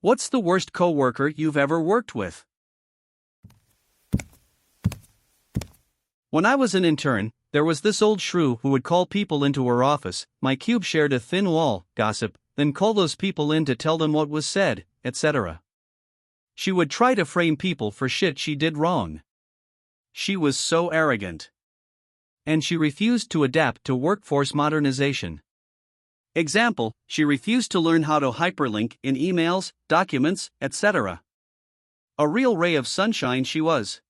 What's the worst coworker you've ever worked with? When I was an intern, there was this old shrew who would call people into her office. My cube shared a thin wall, gossip, then call those people in to tell them what was said, etc. She would try to frame people for shit she did wrong. She was so arrogant. And she refused to adapt to workforce modernization. Example, she refused to learn how to hyperlink in emails, documents, etc. A real ray of sunshine she was.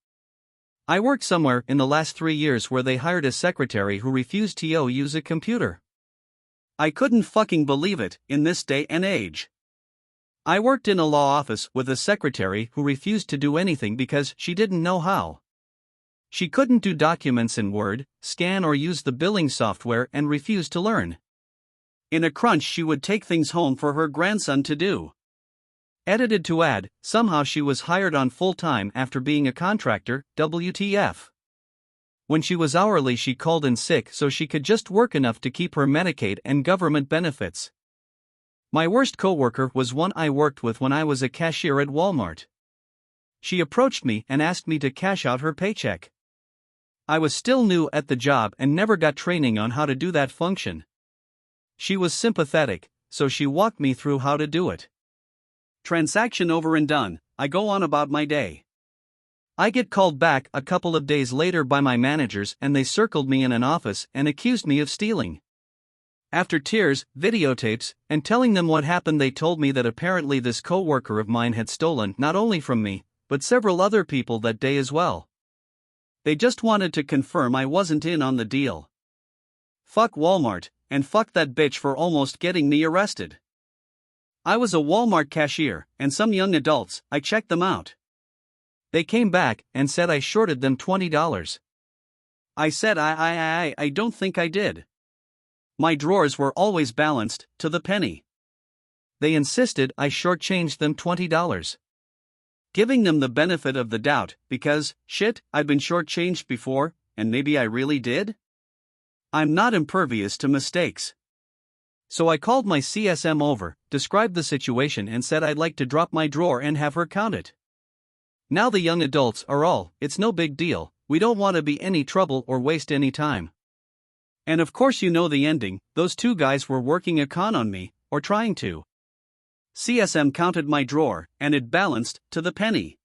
I worked somewhere in the last 3 years where they hired a secretary who refused to use a computer. I couldn't fucking believe it in this day and age. I worked in a law office with a secretary who refused to do anything because she didn't know how. She couldn't do documents in Word, scan or use the billing software and refused to learn. In a crunch she would take things home for her grandson to do. Edited to add, somehow she was hired on full-time after being a contractor, WTF. When she was hourly she called in sick so she could just work enough to keep her Medicaid and government benefits. My worst coworker was one I worked with when I was a cashier at Walmart. She approached me and asked me to cash out her paycheck. I was still new at the job and never got training on how to do that function. She was sympathetic, so she walked me through how to do it. Transaction over and done, I go on about my day. I get called back a couple of days later by my managers and they circled me in an office and accused me of stealing. After tears, videotapes, and telling them what happened, they told me that apparently this coworker of mine had stolen not only from me, but several other people that day as well. They just wanted to confirm I wasn't in on the deal. Fuck Walmart, and fuck that bitch for almost getting me arrested. I was a Walmart cashier, and some young adults, I checked them out. They came back and said I shorted them $20. I said I don't think I did. My drawers were always balanced, to the penny. They insisted I shortchanged them $20. Giving them the benefit of the doubt, because, shit, I've been shortchanged before, and maybe I really did? I'm not impervious to mistakes. So I called my CSM over, described the situation and said I'd like to drop my drawer and have her count it. Now the young adults are all, it's no big deal, we don't want to be any trouble or waste any time. And of course you know the ending, those two guys were working a con on me, or trying to. CSM counted my drawer, and it balanced, to the penny.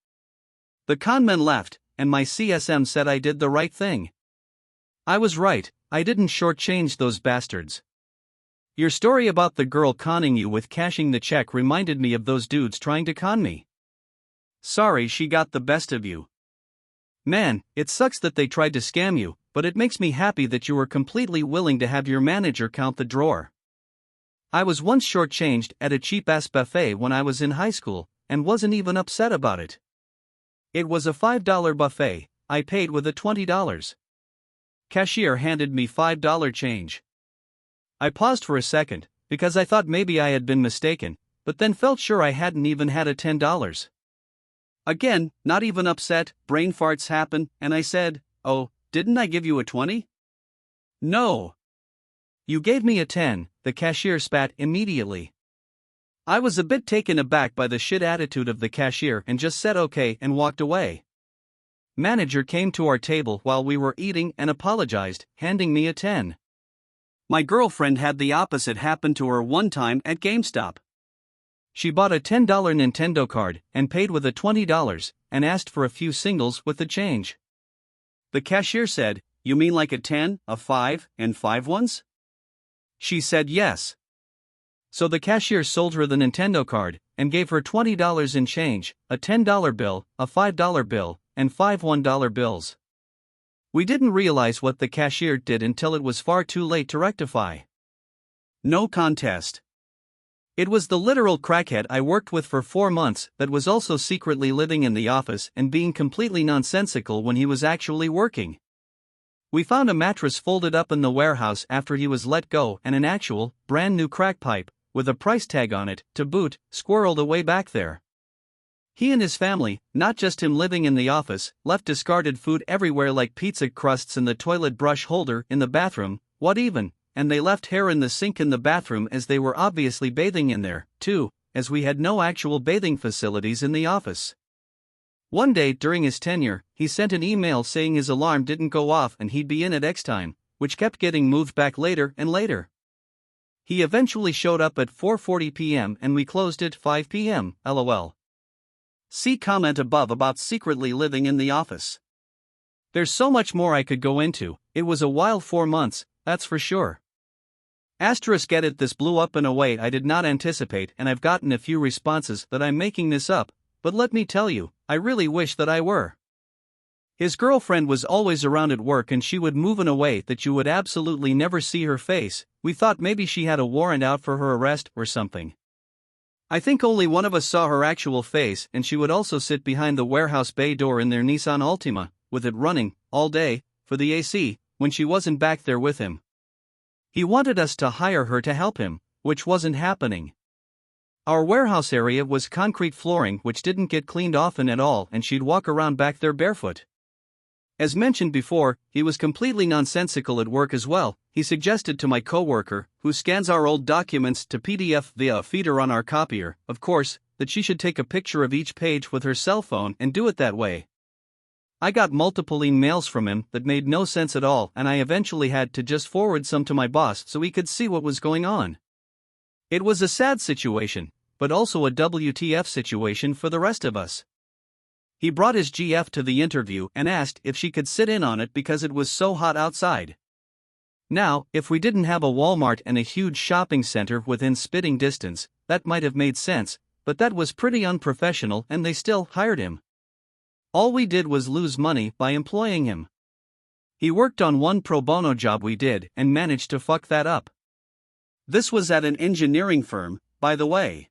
The conmen left, and my CSM said I did the right thing. I was right, I didn't shortchange those bastards. Your story about the girl conning you with cashing the check reminded me of those dudes trying to con me. Sorry she got the best of you. Man, it sucks that they tried to scam you, but it makes me happy that you were completely willing to have your manager count the drawer. I was once shortchanged at a cheap-ass buffet when I was in high school, and wasn't even upset about it. It was a $5 buffet, I paid with a $20. Cashier handed me $5 change. I paused for a second, because I thought maybe I had been mistaken, but then felt sure I hadn't even had a $10. Again, not even upset, brain farts happen, and I said, oh, didn't I give you a 20? No. You gave me a 10, the cashier spat immediately. I was a bit taken aback by the shit attitude of the cashier and just said okay and walked away. Manager came to our table while we were eating and apologized, handing me a 10. My girlfriend had the opposite happen to her one time at GameStop. She bought a $10 Nintendo card and paid with a $20 and asked for a few singles with the change. The cashier said, "You mean like a 10, a 5, and 5 ones?" She said yes. So the cashier sold her the Nintendo card and gave her $20 in change, a $10 bill, a $5 bill, and 5 $1 bills. We didn't realize what the cashier did until it was far too late to rectify. No contest. It was the literal crackhead I worked with for 4 months that was also secretly living in the office and being completely nonsensical when he was actually working. We found a mattress folded up in the warehouse after he was let go and an actual, brand new crack pipe, with a price tag on it, to boot, squirreled away back there. He and his family, not just him living in the office, left discarded food everywhere like pizza crusts in the toilet brush holder in the bathroom, and they left hair in the sink in the bathroom as they were obviously bathing in there, too, as we had no actual bathing facilities in the office. One day during his tenure, he sent an email saying his alarm didn't go off and he'd be in at X time, which kept getting moved back later and later. He eventually showed up at 4:40 p.m. and we closed at 5 p.m. LOL. See comment above about secretly living in the office. There's so much more I could go into. It was a wild 4 months, that's for sure. Asterisk edit, this blew up in a way I did not anticipate, and I've gotten a few responses that I'm making this up, but let me tell you, I really wish that I were. His girlfriend was always around at work and she would move in a way that you would absolutely never see her face. We thought maybe she had a warrant out for her arrest or something. I think only one of us saw her actual face, and she would also sit behind the warehouse bay door in their Nissan Altima, with it running, all day, for the AC, when she wasn't back there with him. He wanted us to hire her to help him, which wasn't happening. Our warehouse area was concrete flooring which didn't get cleaned often at all, and she'd walk around back there barefoot. As mentioned before, he was completely nonsensical at work as well. He suggested to my coworker, who scans our old documents to PDF via a feeder on our copier, of course, that she should take a picture of each page with her cell phone and do it that way. I got multiple emails from him that made no sense at all, and I eventually had to just forward some to my boss so he could see what was going on. It was a sad situation, but also a WTF situation for the rest of us. He brought his GF to the interview and asked if she could sit in on it because it was so hot outside. Now, if we didn't have a Walmart and a huge shopping center within spitting distance, that might have made sense, but that was pretty unprofessional and they still hired him. All we did was lose money by employing him. He worked on one pro bono job we did and managed to fuck that up. This was at an engineering firm, by the way.